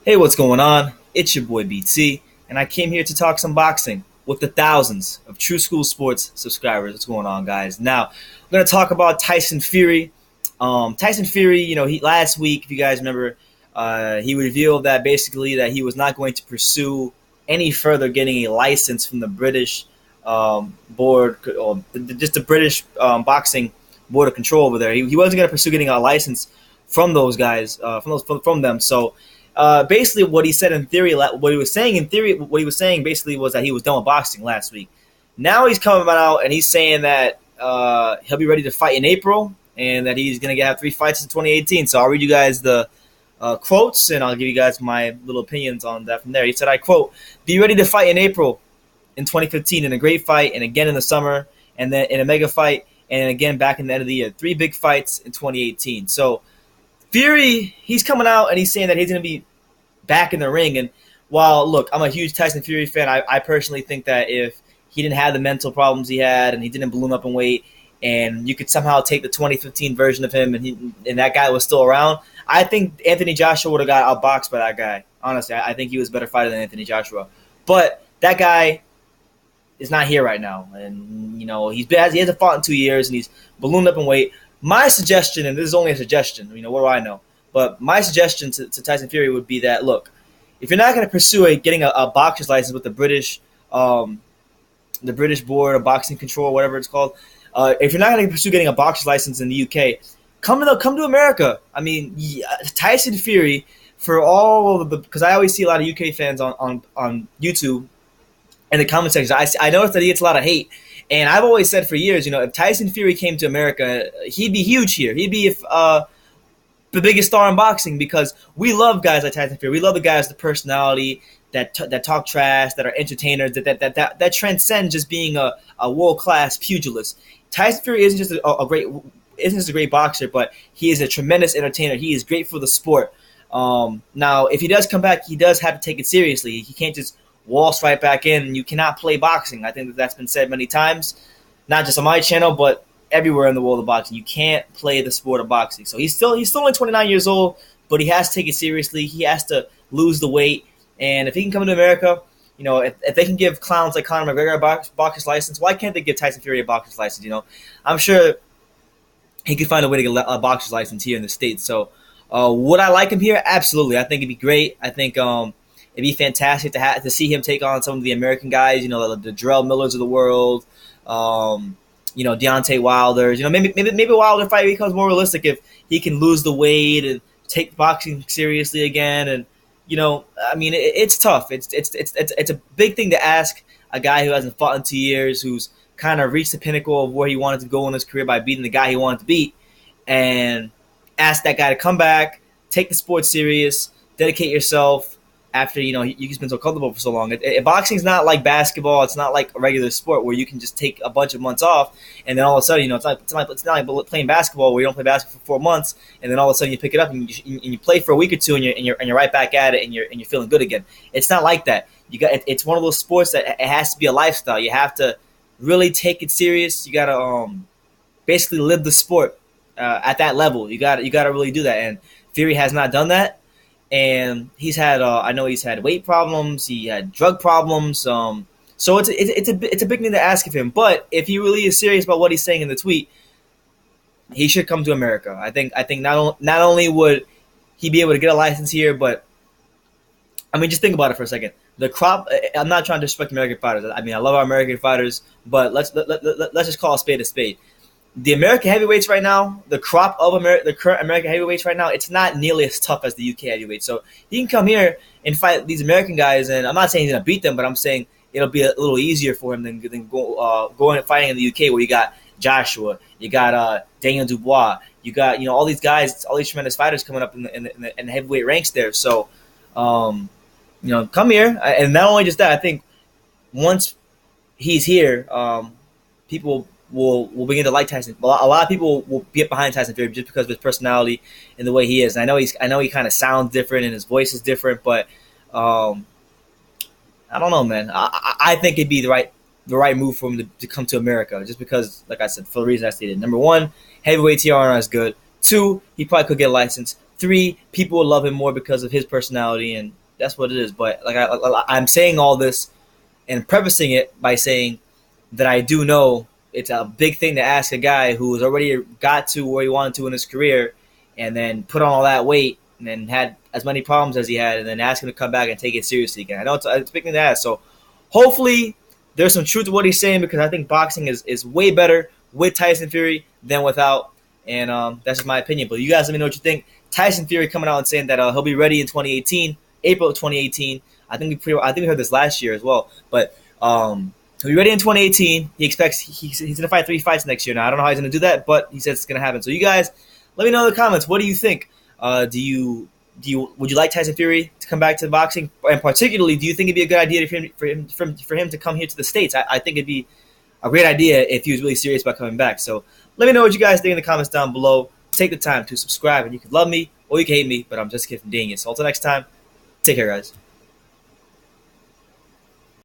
Hey, what's going on? It's your boy BT, and I came here to talk some boxing with the thousands of True School Sports subscribers. What's going on, guys? Now, we're going to talk about Tyson Fury. Tyson Fury, he last week, if you guys remember, he revealed that basically that he was not going to pursue any further getting a license from the British board, or just the British boxing board of control over there. He wasn't going to pursue getting a license from those guys, from them. So basically, what he said in theory, what he was saying in theory, what he was saying basically was that he was done with boxing last week. Now he's coming out and he's saying that he'll be ready to fight in April and that he's going to have 3 fights in 2018. So I'll read you guys the quotes and I'll give you guys my little opinions on that from there. He said, I quote, "Be ready to fight in April in 2015 in a great fight and again in the summer and then in a mega fight and again back in the end of the year. 3 big fights in 2018. So Fury, he's coming out and he's saying that he's going to be back in the ring. And while, look, I'm a huge Tyson Fury fan, I personally think that if he didn't have the mental problems he had and he didn't balloon up in weight and you could somehow take the 2015 version of him and that guy was still around, I think Anthony Joshua would have got outboxed by that guy. Honestly, I think he was a better fighter than Anthony Joshua. But that guy is not here right now. And, he hasn't fought in 2 years and he's ballooned up in weight. My suggestion, and this is only a suggestion, what do I know? But my suggestion to Tyson Fury would be that, look, if you're not going to pursue getting a boxer's license with the British Board of Boxing Control, whatever it's called, if you're not going to pursue getting a boxer's license in the UK, come to America. I mean, Tyson Fury, for all of the, because I always see a lot of UK fans on YouTube in the comment section. I noticed that he gets a lot of hate. And I've always said for years, if Tyson Fury came to America, he'd be huge here. He'd be the biggest star in boxing because we love guys like Tyson Fury. We love the guys with the personality that talk trash, that are entertainers, that transcend just being a world class pugilist. Tyson Fury isn't just a great boxer, but he is a tremendous entertainer. He is great for the sport. Now, if he does come back, he does have to take it seriously. He can't just waltz right back in, and you cannot play boxing. I think that's been said many times, not just on my channel, but everywhere in the world of boxing. You can't play the sport of boxing. So he's still only 29 years old, but he has to take it seriously. He has to lose the weight, and if he can come to America, if they can give clowns like Conor McGregor a boxer's license, why can't they give Tyson Fury a boxer's license? I'm sure he could find a way to get a boxer's license here in the States. So would I like him here? Absolutely. I think it'd be great. I think it'd be fantastic to see him take on some of the American guys, the Jarrell Millers of the world, Deontay Wilder's. Maybe Wilder fight becomes more realistic if he can lose the weight and take boxing seriously again. And it's tough. It's a big thing to ask a guy who hasn't fought in 2 years, who's kind of reached the pinnacle of where he wanted to go in his career by beating the guy he wanted to beat, and ask that guy to come back, take the sport serious, dedicate yourself. After you've been so comfortable for so long, boxing's not like basketball. It's not like a regular sport where you can just take a bunch of months off and then all of a sudden, it's not like playing basketball where you don't play basketball for 4 months and then all of a sudden you pick it up and you play for a week or two and you're right back at it and you're feeling good again. It's not like that. It's one of those sports that it has to be a lifestyle. You have to really take it serious. You got to basically live the sport at that level. You got to really do that. And Fury has not done that. And he's had, I know he's had weight problems. He had drug problems. So it's a big thing to ask of him. But if he really is serious about what he's saying in the tweet, he should come to America. I think not only would he be able to get a license here, but just think about it for a second. The crop. I'm not trying to disrespect American fighters. I love our American fighters, but let's just call a spade a spade. The American heavyweights right now, the crop of the current American heavyweights right now, it's not nearly as tough as the UK heavyweights. So he can come here and fight these American guys, and I'm not saying he's going to beat them, but I'm saying it'll be a little easier for him than going and fighting in the UK where you got Joshua, you got Daniel Dubois, you got all these guys, all these tremendous fighters coming up in the heavyweight ranks there. So come here, and not only just that, I think once he's here, people will begin to like Tyson. A lot of people will get behind Tyson Fury just because of his personality and the way he is. And I know he kind of sounds different and his voice is different, but I don't know, man. I think it'd be the right move for him to come to America, just because, like I said, for the reason I stated. Number one, heavyweights here aren't as good. Two, he probably could get a license. 3, people will love him more because of his personality, and that's what it is. But like I'm saying all this and prefacing it by saying that I do know it's a big thing to ask a guy who has already got to where he wanted to in his career, and then put on all that weight, and then had as many problems as he had, and then ask him to come back and take it seriously again. I know it's a big thing to ask. So hopefully there's some truth to what he's saying, because I think boxing is way better with Tyson Fury than without. And that's just my opinion. But you guys let me know what you think. Tyson Fury coming out and saying that he'll be ready in 2018, April of 2018. I think we heard this last year as well. But he'll be ready in 2018. He expects he's going to fight 3 fights next year. Now I don't know how he's going to do that, but he says it's going to happen. So you guys, let me know in the comments. What do you think? Would you like Tyson Fury to come back to boxing? And particularly, do you think it'd be a good idea for him to come here to the States? I think it'd be a great idea if he was really serious about coming back. So let me know what you guys think in the comments down below. Take the time to subscribe, and you can love me or you can hate me, but I'm just kidding. So until next time, take care, guys.